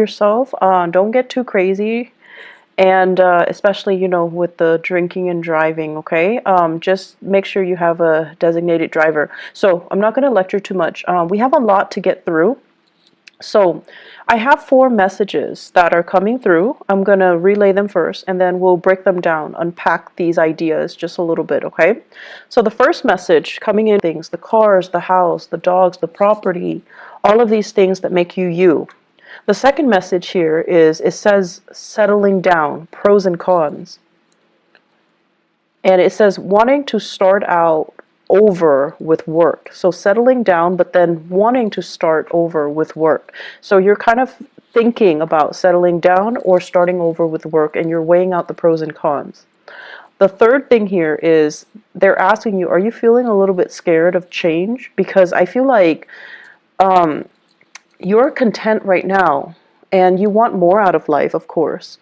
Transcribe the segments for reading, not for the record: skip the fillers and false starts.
yourself. Don't get too crazy. And especially, with the drinking and driving, okay? Just make sure you have a designated driver. So I'm not going to lecture too much. We have a lot to get through. So I have 4 messages that are coming through. I'm going to relay them first, and then we'll break them down, unpack these ideas just a little bit, okay? So the first message coming in, things, the cars, the house, the dogs, the property, all of these things that make you you. The second message here is, it says settling down, pros and cons. And it says wanting to start out over with work. So settling down, but then wanting to start over with work. So you're kind of thinking about settling down or starting over with work, and you're weighing out the pros and cons. The third thing here is they're asking you, are you feeling a little bit scared of change? Because I feel like you're content right now and you want more out of life, of course.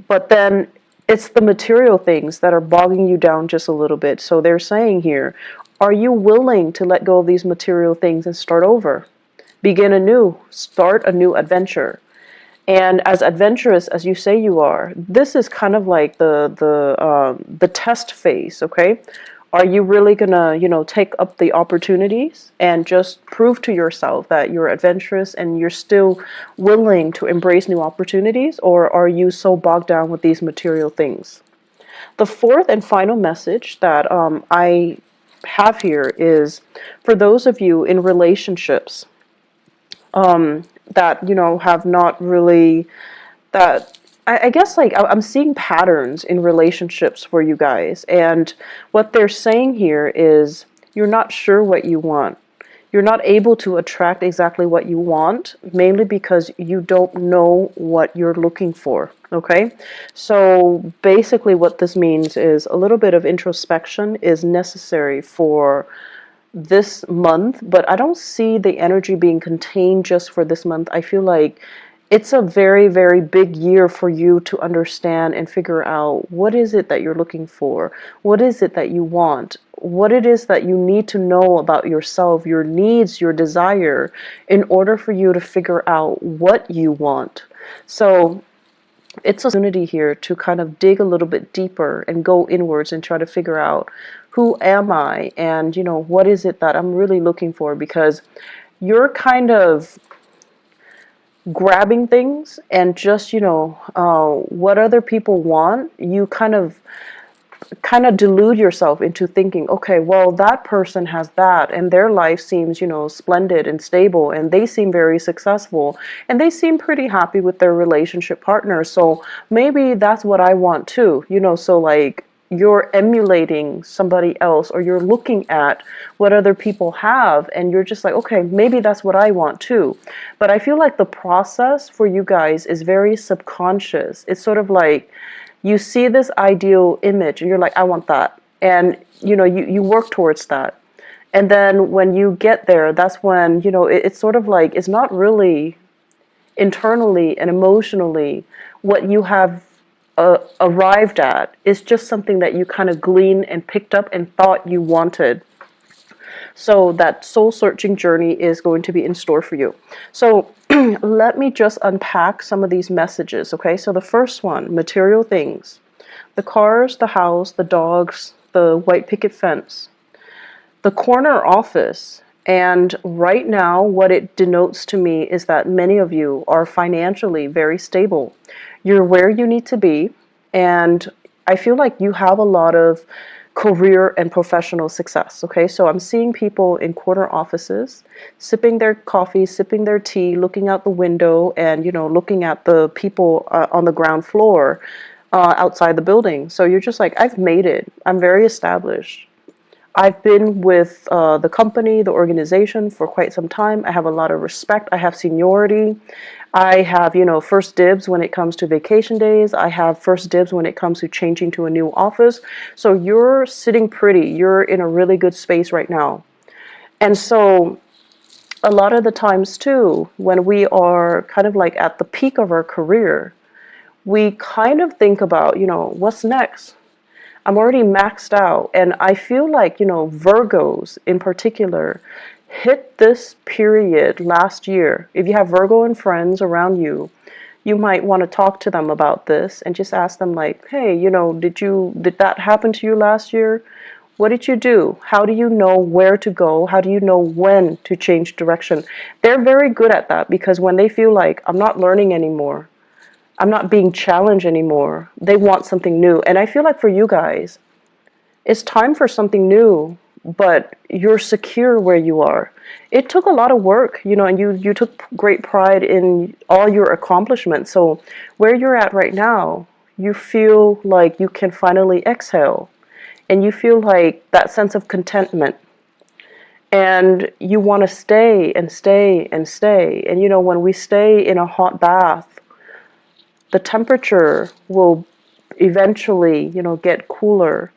But then it's the material things that are bogging you down just a little bit. So they're saying here, are you willing to let go of these material things and start over? Begin anew, start a new adventure. And as adventurous as you say you are, this is kind of like the test phase, okay? Are you really gonna, take up the opportunities and just prove to yourself that you're adventurous and you're still willing to embrace new opportunities, or are you so bogged down with these material things? The fourth and final message that I have here is for those of you in relationships that have not really, that I guess, like, I'm seeing patterns in relationships for you guys, and what they're saying here is you're not sure what you want. You're not able to attract exactly what you want, mainly because you don't know what you're looking for, okay? So basically what this means is a little bit of introspection is necessary for this month, but I don't see the energy being contained just for this month. I feel like it's a very, very big year for you to understand and figure out what is it that you're looking for, what is it that you want, what it is that you need to know about yourself, your needs, your desire, in order for you to figure out what you want. So it's an opportunity here to kind of dig a little bit deeper and go inwards and try to figure out, who am I, and what is it that I'm really looking for, because you're kind of grabbing things and just what other people want. You kind of delude yourself into thinking, okay, well, that person has that and their life seems splendid and stable, and they seem very successful, and they seem pretty happy with their relationship partner, so maybe that's what I want too. So like, you're emulating somebody else, or you're looking at what other people have, and you're just like, okay, maybe that's what I want too. But I feel like the process for you guys is very subconscious. It's sort of like you see this ideal image and you're like, I want that, and you work towards that, and then when you get there, that's when it's sort of like, it's not really internally and emotionally what you have arrived at. Is just something that you kind of gleaned and picked up and thought you wanted. So that soul searching journey is going to be in store for you. So let me just unpack some of these messages, okay? So the first one, material things. The cars, the house, the dogs, the white picket fence, the corner office. And right now, what it denotes to me is that many of you are financially very stable. You're where you need to be, and I feel like you have a lot of career and professional success, okay? So I'm seeing people in corner offices, sipping their coffee, sipping their tea, looking out the window, and, looking at the people on the ground floor outside the building. So you're just like, I've made it. I'm very established. I've been with the company, the organization for quite some time. I have a lot of respect. I have seniority. I have, first dibs when it comes to vacation days. I have first dibs when it comes to changing to a new office. So you're sitting pretty. You're in a really good space right now. And so a lot of the times too, when we are kind of like at the peak of our career, we kind of think about, what's next? I'm already maxed out. And I feel like, Virgos in particular hit this period last year. If you have Virgo and friends around you, You might want to talk to them about this and just ask them like, hey, did that happen to you last year? What did you do? How do you know where to go? How do you know when to change direction? They're very good at that, because when they feel like, I'm not learning anymore, I'm not being challenged anymore, they want something new. And I feel like for you guys, it's time for something new, but you're secure where you are. It took a lot of work, and you took great pride in all your accomplishments. So where you're at right now, you feel like you can finally exhale, and you feel like that sense of contentment. And you want to stay and stay and stay. And when we stay in a hot bath, the temperature will eventually, get cooler,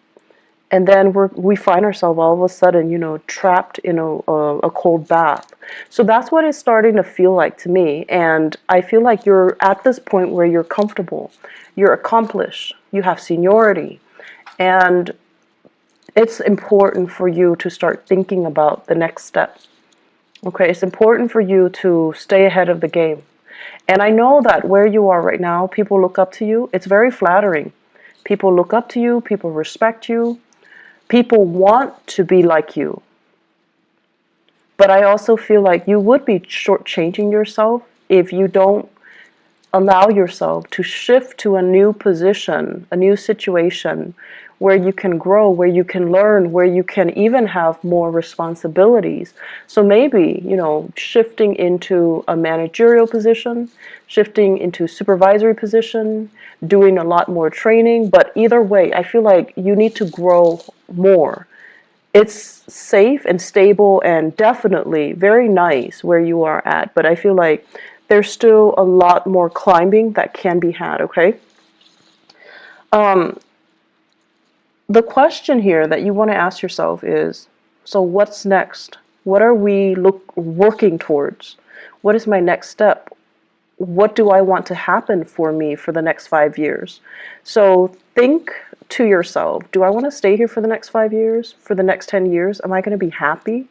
and then we find ourselves all of a sudden, trapped in a cold bath. So that's what it's starting to feel like to me. And I feel like you're at this point where you're comfortable, you're accomplished, you have seniority, and it's important for you to start thinking about the next step. Okay, it's important for you to stay ahead of the game. And I know that where you are right now, people look up to you. It's very flattering. People look up to you, people respect you. People want to be like you. But I also feel like you would be shortchanging yourself if you don't allow yourself to shift to a new position, a new situation where you can grow, where you can learn, where you can even have more responsibilities. So maybe, shifting into a managerial position, shifting into supervisory position, doing a lot more training. But either way, I feel like you need to grow more. It's safe and stable and definitely very nice where you are at, but I feel like there's still a lot more climbing that can be had, okay? Um, the question here that you want to ask yourself is, so what's next? What are we working towards? What is my next step? What do I want to happen for me for the next 5 years? So think to yourself, do I want to stay here for the next 5 years? For the next 10 years? Am I going to be happy?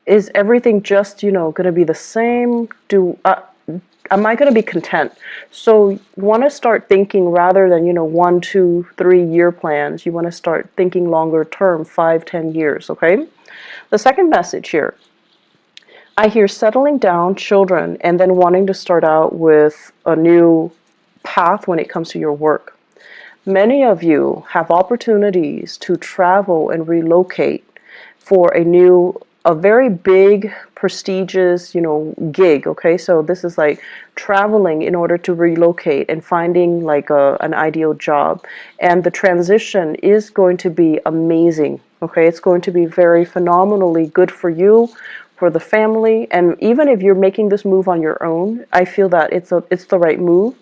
Is everything just, going to be the same? Am I going to be content? So you want to start thinking rather than, 1, 2, 3 year plans. You want to start thinking longer term, 5, 10 years, okay? The second message here, I hear settling down, children, and then wanting to start out with a new path when it comes to your work. Many of you have opportunities to travel and relocate for a very big, prestigious, gig, okay? So this is like traveling in order to relocate and finding like an ideal job. And the transition is going to be amazing, okay? It's going to be very phenomenally good for you, for the family. And even if you're making this move on your own, I feel that it's the right move.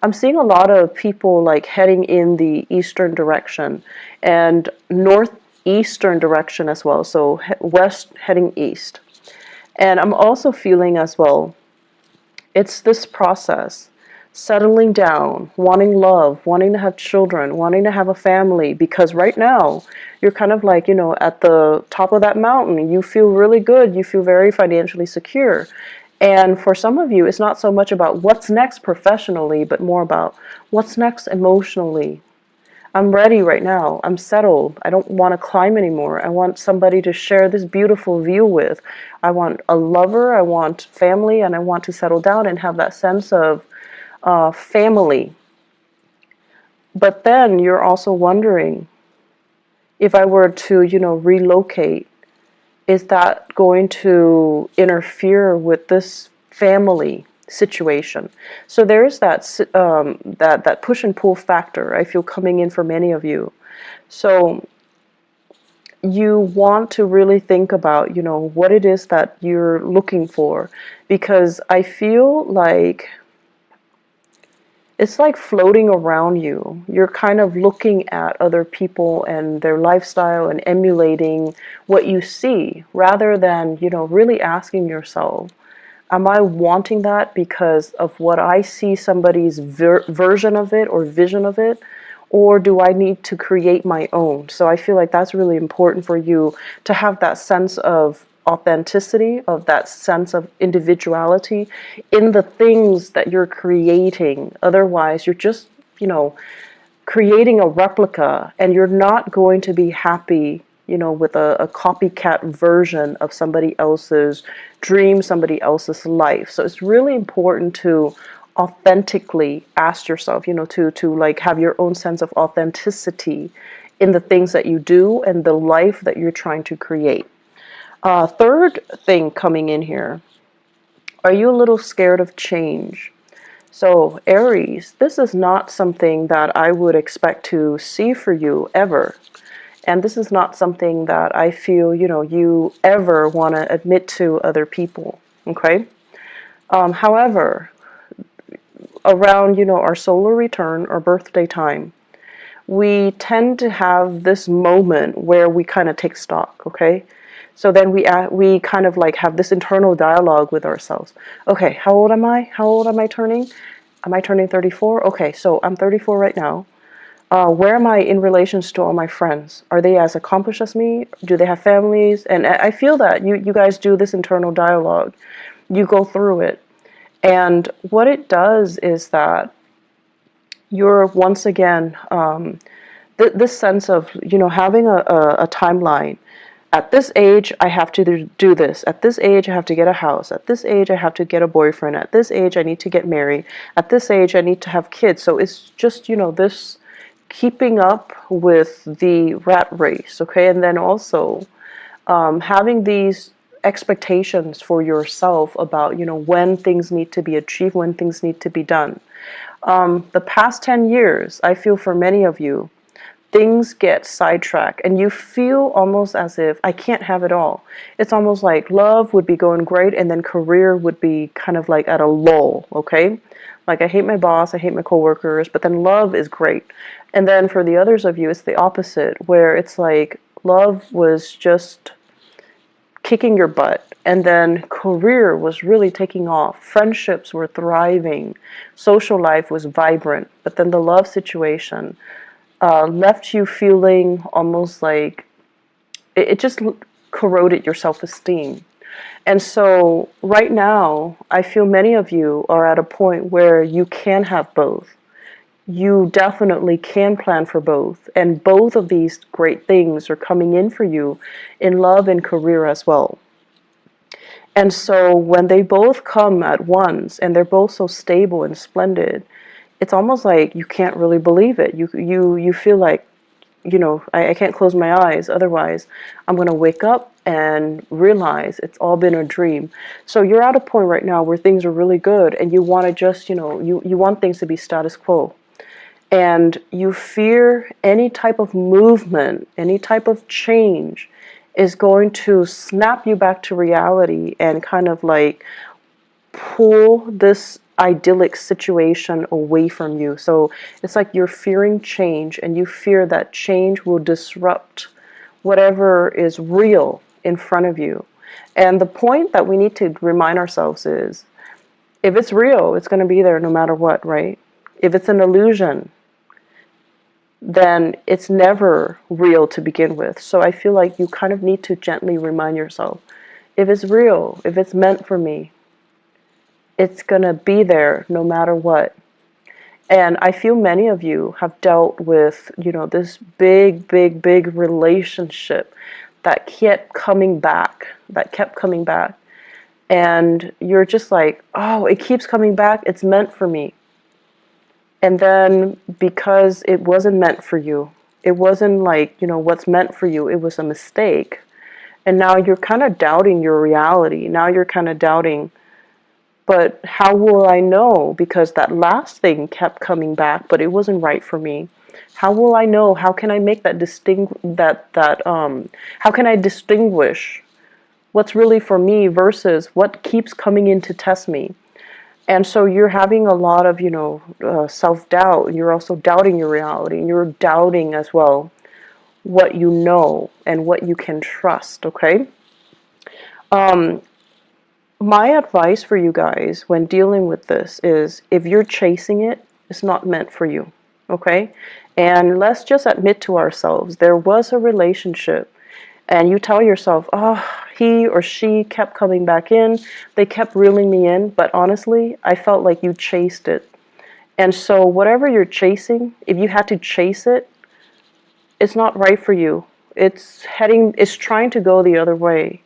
I'm seeing a lot of people like heading in the eastern direction and northeastern direction as well. So west heading east. And I'm also feeling as well, it's this process, settling down, wanting love, wanting to have children, wanting to have a family, because right now you're kind of like, at the top of that mountain. You feel really good. You feel very financially secure. And for some of you, it's not so much about what's next professionally, but more about what's next emotionally. I'm ready right now. I'm settled. I don't want to climb anymore. I want somebody to share this beautiful view with. I want a lover. I want family, and I want to settle down and have that sense of family. But then you're also wondering, if I were to, relocate, is that going to interfere with this family situation? So there's that push and pull factor, I feel, coming in for many of you. So you want to really think about, what it is that you're looking for, because I feel like it's like floating around you. You're kind of looking at other people and their lifestyle and emulating what you see, rather than, really asking yourself, am I wanting that because of what I see somebody's version of it or vision of it? Or do I need to create my own? So I feel like that's really important for you to have that sense of authenticity, of that sense of individuality in the things that you're creating. Otherwise, you're just, creating a replica, and you're not going to be happy, with a copycat version of somebody else's dream, somebody else's life. So it's really important to authentically ask yourself, to like have your own sense of authenticity in the things that you do and the life that you're trying to create. Third thing coming in here, are you a little scared of change? So, Aries, this is not something that I would expect to see for you ever. And this is not something that I feel, you ever want to admit to other people. Okay? However, around, our solar return or birthday time, we tend to have this moment where we kind of take stock, okay? So then we kind of like have this internal dialogue with ourselves. Okay, how old am I? How old am I turning? Am I turning 34? Okay, so I'm 34 right now. Where am I in relations to all my friends? Are they as accomplished as me? Do they have families? And I feel that you guys do this internal dialogue. You go through it. And what it does is that you're once again this sense of having a timeline. At this age I have to do this, at this age I have to get a house, at this age I have to get a boyfriend, at this age I need to get married, at this age I need to have kids. So it's just this keeping up with the rat race, okay? And then also having these expectations for yourself about when things need to be achieved, when things need to be done. The past 10 years, I feel for many of you, things get sidetracked and you feel almost as if I can't have it all. It's almost like love would be going great and then career would be kind of like at a lull, okay? Like I hate my boss, I hate my coworkers, but then love is great. And then for the others of you, it's the opposite, where it's like love was just kicking your butt, and then career was really taking off, friendships were thriving, social life was vibrant, but then the love situation left you feeling almost like it just corroded your self-esteem. And so right now, I feel many of you are at a point where you can have both. You definitely can plan for both. And both of these great things are coming in for you in love and career as well. And so when they both come at once and they're both so stable and splendid, it's almost like you can't really believe it. You feel like, I can't close my eyes. Otherwise, I'm going to wake up and realize it's all been a dream. So you're at a point right now where things are really good and you want to just, you want things to be status quo. And you fear any type of movement, any type of change is going to snap you back to reality and kind of like pull this idyllic situation away from you. So it's like you're fearing change and you fear that change will disrupt whatever is real in front of you. And the point that we need to remind ourselves is if it's real, it's going to be there no matter what, right? If it's an illusion, then it's never real to begin with. So I feel like you kind of need to gently remind yourself, if it's real, if it's meant for me, it's going to be there no matter what. And I feel many of you have dealt with, this big, big, big relationship that kept coming back, And you're just like, oh, it keeps coming back. It's meant for me. And then because it wasn't meant for you, it wasn't like, what's meant for you, it was a mistake. And now you're kind of doubting your reality. Now you're kind of doubting, but how will I know? Because that last thing kept coming back, but it wasn't right for me. How will I know? How can I make that how can I distinguish what's really for me versus what keeps coming in to test me? And so you're having a lot of, self-doubt. You're also doubting your reality. And you're doubting as well what you know and what you can trust, okay? My advice for you guys when dealing with this is if you're chasing it, it's not meant for you, okay? And let's just admit to ourselves, there was a relationship And you tell yourself, oh, he or she kept coming back in. They kept reeling me in. But honestly, I felt like you chased it. And so whatever you're chasing, if you had to chase it, it's not right for you. It's trying to go the other way.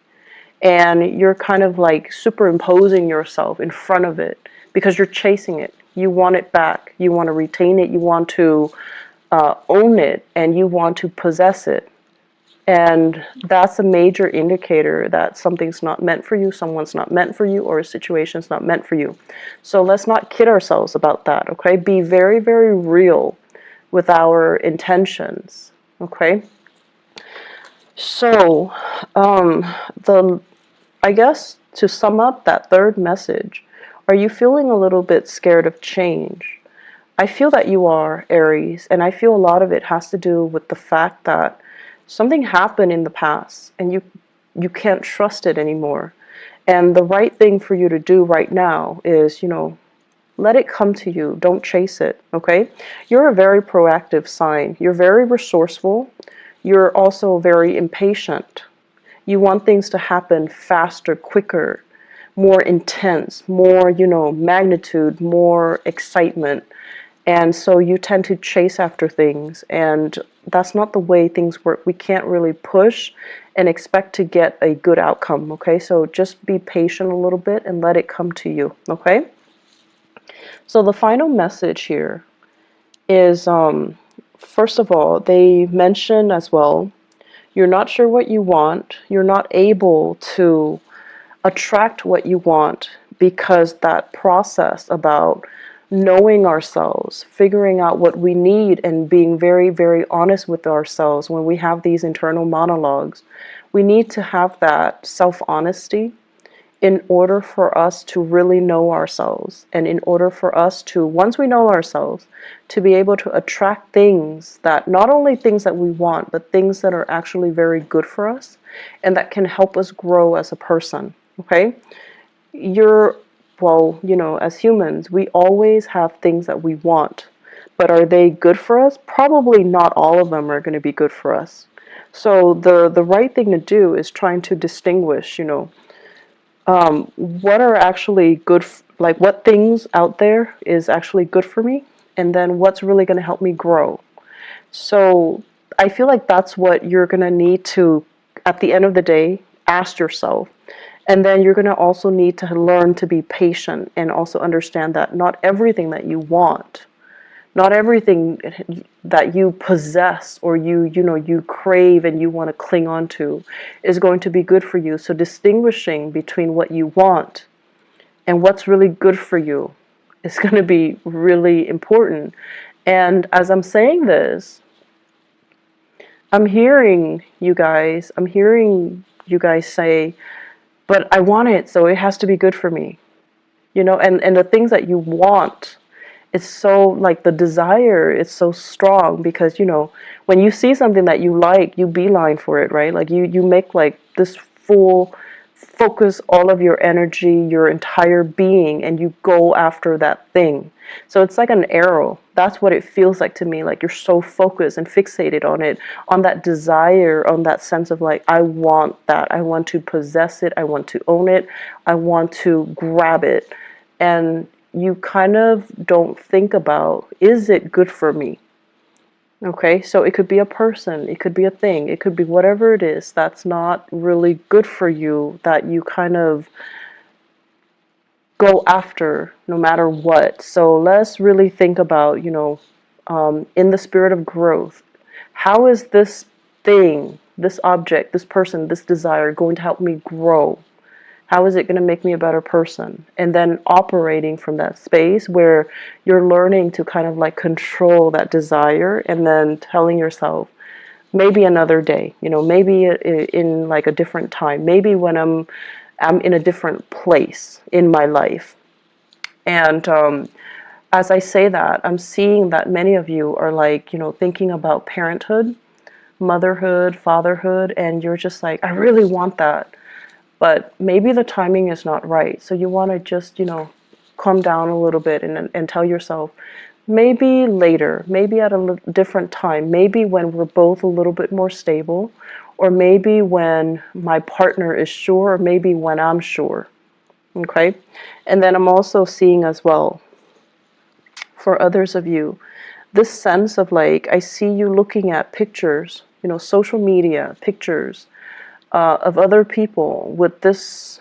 And you're kind of like superimposing yourself in front of it because you're chasing it. You want it back. You want to retain it. You want to own it, and you want to possess it. And that's a major indicator that something's not meant for you, someone's not meant for you, or a situation's not meant for you. So let's not kid ourselves about that, okay? Be very, very real with our intentions, okay? So, the I guess to sum up that third message, are you feeling a little bit scared of change? I feel that you are, Aries, and I feel a lot of it has to do with the fact that something happened in the past and you can't trust it anymore. And the right thing for you to do right now is, let it come to you. Don't chase it, okay? You're a very proactive sign. You're very resourceful. You're also very impatient. You want things to happen faster, quicker, more intense, more, magnitude, more excitement. And so you tend to chase after things, and that's not the way things work. We can't really push and expect to get a good outcome, okay? So just be patient a little bit and let it come to you, okay? So the final message here is, first of all, they mention as well, you're not sure what you want. You're not able to attract what you want because that process about knowing ourselves, figuring out what we need, and being very, very honest with ourselves when we have these internal monologues, we need to have that self-honesty in order for us to really know ourselves, and in order for us to, once we know ourselves, to be able to attract things that, not only things that we want, but things that are actually very good for us and that can help us grow as a person, okay? Well, as humans, we always have things that we want, but are they good for us? Probably not all of them are going to be good for us. So the right thing to do is trying to distinguish, what are actually good, like what things out there is actually good for me, and then what's really going to help me grow. So I feel like that's what you're going to need to, at the end of the day, ask yourself. And then you're going to also need to learn to be patient and also understand that not everything that you want, not everything that you possess or you crave and you want to cling on to is going to be good for you. So distinguishing between what you want and what's really good for you is going to be really important. And as I'm saying this, I'm hearing you guys say, but I want it, so it has to be good for me. And the things that you want, it's so, like, the desire is so strong because, when you see something that you like, you beeline for it, right? Like you make like this full focus all of your energy, your entire being, and you go after that thing. So it's like an arrow. That's what it feels like to me. Like you're so focused and fixated on it, on that desire, on that sense of like, I want that. I want to possess it. I want to own it. I want to grab it. And you kind of don't think about, is it good for me? Okay, so it could be a person, it could be a thing, it could be whatever it is that's not really good for you, that you kind of go after no matter what. So let's really think about, in the spirit of growth, how is this thing, this object, this person, this desire going to help me grow? How is it going to make me a better person? And then operating from that space where you're learning to kind of like control that desire, and then telling yourself, maybe another day, maybe in like a different time, maybe when I'm in a different place in my life. And as I say that, I'm seeing that many of you are like, thinking about parenthood, motherhood, fatherhood, and you're just like, I really want that. But maybe the timing is not right. So you want to just, calm down a little bit and tell yourself, maybe later, maybe at a different time, maybe when we're both a little bit more stable, or maybe when my partner is sure, or maybe when I'm sure. Okay? And then I'm also seeing as well, for others of you, this sense of like, I see you looking at pictures, social media pictures of other people with this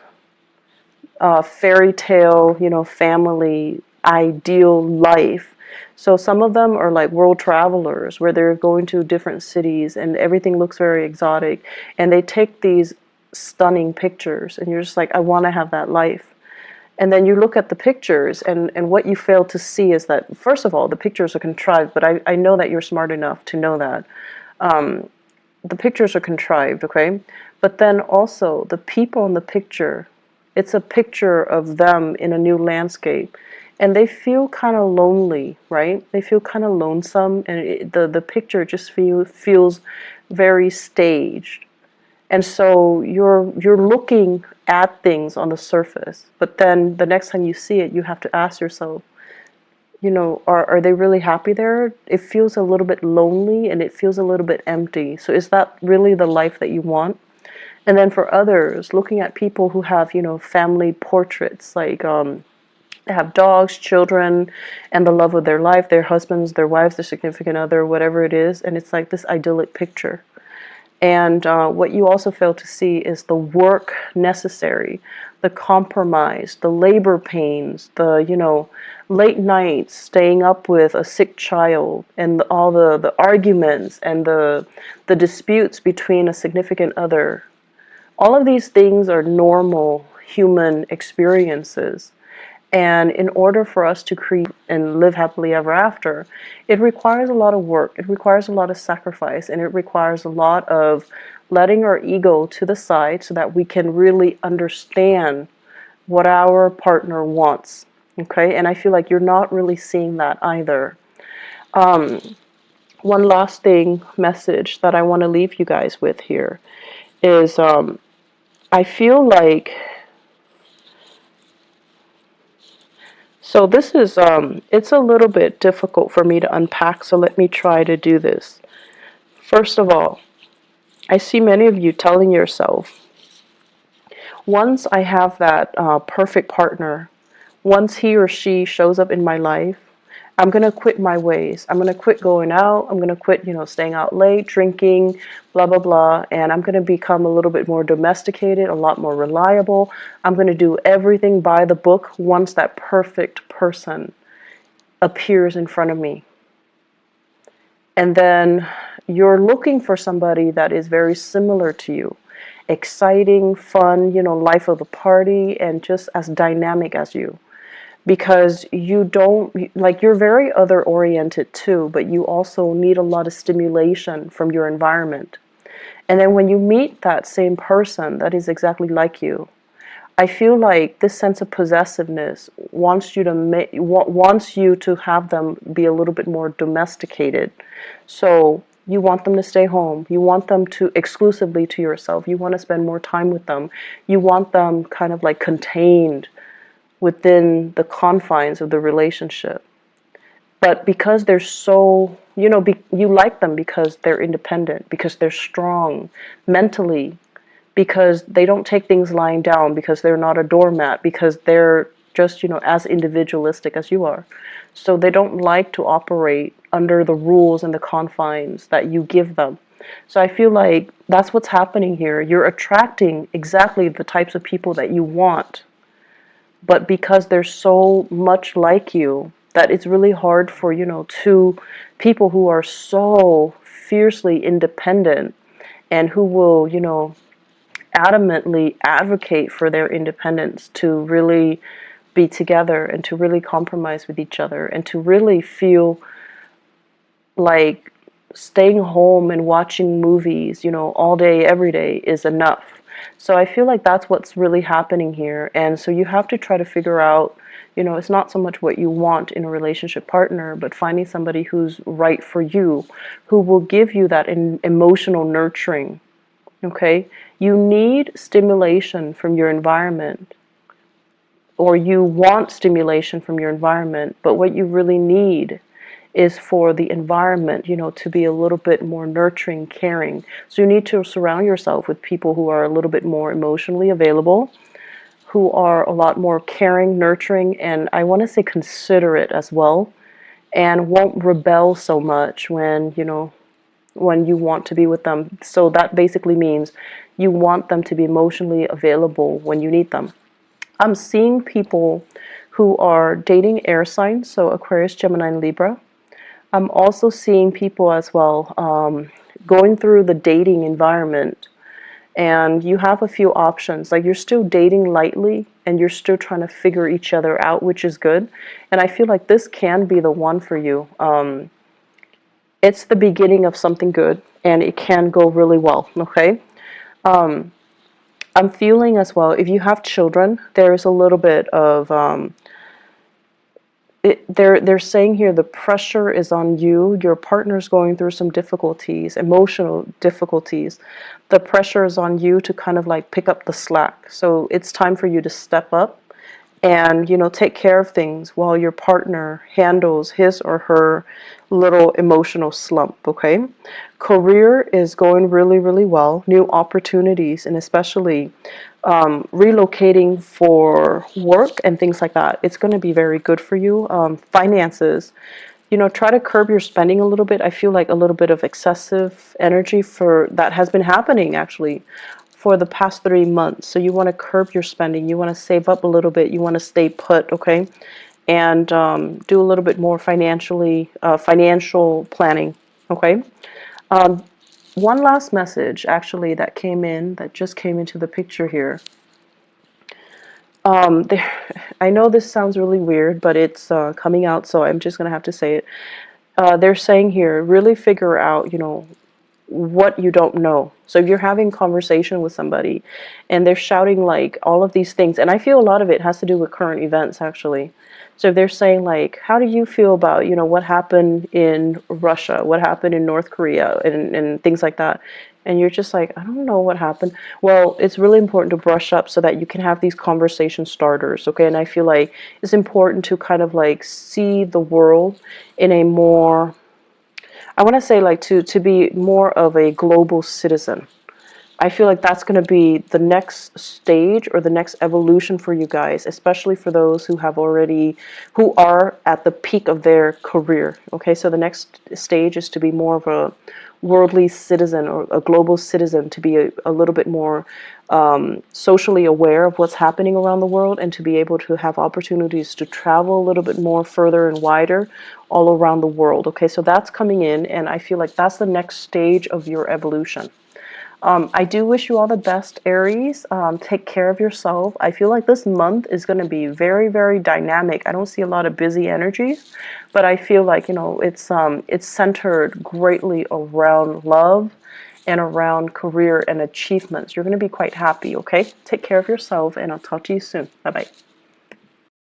fairy tale, family ideal life. So some of them are like world travelers where they're going to different cities and everything looks very exotic. And they take these stunning pictures and you're just like, I want to have that life. And then you look at the pictures, and what you fail to see is that, first of all, the pictures are contrived, but I know that you're smart enough to know that. The pictures are contrived, okay? But then also, the people in the picture, it's a picture of them in a new landscape. And they feel kind of lonely, right? They feel kind of lonesome, and the picture just feels very staged. And so you're looking at things on the surface, but then the next time you see it, you have to ask yourself, are they really happy there? It feels a little bit lonely and it feels a little bit empty. So is that really the life that you want? And then for others, looking at people who have, family portraits, like they have dogs, children, and the love of their life, their husbands, their wives, their significant other, whatever it is, and it's like this idyllic picture. And what you also fail to see is the work necessary, the compromise, the labor pains, the late nights staying up with a sick child, and all the arguments and the disputes between a significant other. All of these things are normal human experiences. And in order for us to create and live happily ever after, it requires a lot of work, it requires a lot of sacrifice, and it requires a lot of letting our ego to the side so that we can really understand what our partner wants. Okay? And I feel like you're not really seeing that either. One last message that I want to leave you guys with here is I feel like, so this is, it's a little bit difficult for me to unpack, so let me try to do this. First of all, I see many of you telling yourself, once I have that perfect partner, once he or she shows up in my life, I'm going to quit my ways. I'm going to quit going out. I'm going to quit, staying out late, drinking, blah, blah, blah. And I'm going to become a little bit more domesticated, a lot more reliable. I'm going to do everything by the book once that perfect person appears in front of me. And then you're looking for somebody that is very similar to you. Exciting, fun, life of the party, and just as dynamic as you. Because you don't, like, you're very other oriented too, but you also need a lot of stimulation from your environment. And then when you meet that same person that is exactly like you, I feel like this sense of possessiveness wants you to have them be a little bit more domesticated. So you want them to stay home. You want them to exclusively to yourself. You want to spend more time with them. You want them kind of like contained within the confines of the relationship. But because they're so, you like them because they're independent, because they're strong mentally, because they don't take things lying down, because they're not a doormat, because they're just, as individualistic as you are. So they don't like to operate under the rules and the confines that you give them. So I feel like that's what's happening here. You're attracting exactly the types of people that you want. But because they're so much like you, that it's really hard for, two people who are so fiercely independent and who will, adamantly advocate for their independence to really be together and to really compromise with each other and to really feel like staying home and watching movies, all day, every day is enough. So I feel like that's what's really happening here. And so you have to try to figure out, it's not so much what you want in a relationship partner, but finding somebody who's right for you, who will give you that emotional nurturing. Okay? You need stimulation from your environment, or you want stimulation from your environment, but what you really need is for the environment, to be a little bit more nurturing, caring. So you need to surround yourself with people who are a little bit more emotionally available, who are a lot more caring, nurturing, and I want to say considerate as well, and won't rebel so much when you want to be with them. So that basically means you want them to be emotionally available when you need them. I'm seeing people who are dating air signs, so Aquarius, Gemini, and Libra. I'm also seeing people as well going through the dating environment, and you have a few options. Like, you're still dating lightly and you're still trying to figure each other out, which is good. And I feel like this can be the one for you. It's the beginning of something good, and it can go really well, okay? I'm feeling as well, if you have children, there's a little bit of they're saying here the pressure is on you. Your partner's going through some difficulties, emotional difficulties. The pressure is on you to kind of like pick up the slack. So it's time for you to step up and take care of things while your partner handles his or her little emotional slump. Okay, career is going really, really well. New opportunities, and especially relocating for work and things like that, it's going to be very good for you. Finances, try to curb your spending a little bit. I feel like a little bit of excessive energy for that has been happening actually for the past 3 months. So you want to curb your spending. You want to save up a little bit. You want to stay put, okay? And do a little bit more financial planning, okay? One last message actually that just came into the picture here. There, I know this sounds really weird, but it's coming out, so I'm just gonna have to say it. They're saying here, really figure out, what you don't know. So if you're having conversation with somebody and they're shouting like all of these things, and I feel a lot of it has to do with current events actually. So if they're saying like, how do you feel about, what happened in Russia, what happened in North Korea, and things like that. And you're just like, I don't know what happened. Well, it's really important to brush up so that you can have these conversation starters, okay? And I feel like it's important to kind of like see the world in a more, I want to say like to be more of a global citizen. I feel like that's going to be the next stage or the next evolution for you guys, especially for those who are at the peak of their career. Okay, so the next stage is to be more of a worldly citizen or a global citizen, to be a little bit more socially aware of what's happening around the world, and to be able to have opportunities to travel a little bit more further and wider all around the world. Okay, so that's coming in, and I feel like that's the next stage of your evolution. I do wish you all the best, Aries. Take care of yourself. I feel like this month is going to be very, very dynamic. I don't see a lot of busy energies, but I feel like, it's centered greatly around love and around career and achievements. You're going to be quite happy, okay? Take care of yourself, and I'll talk to you soon. Bye-bye.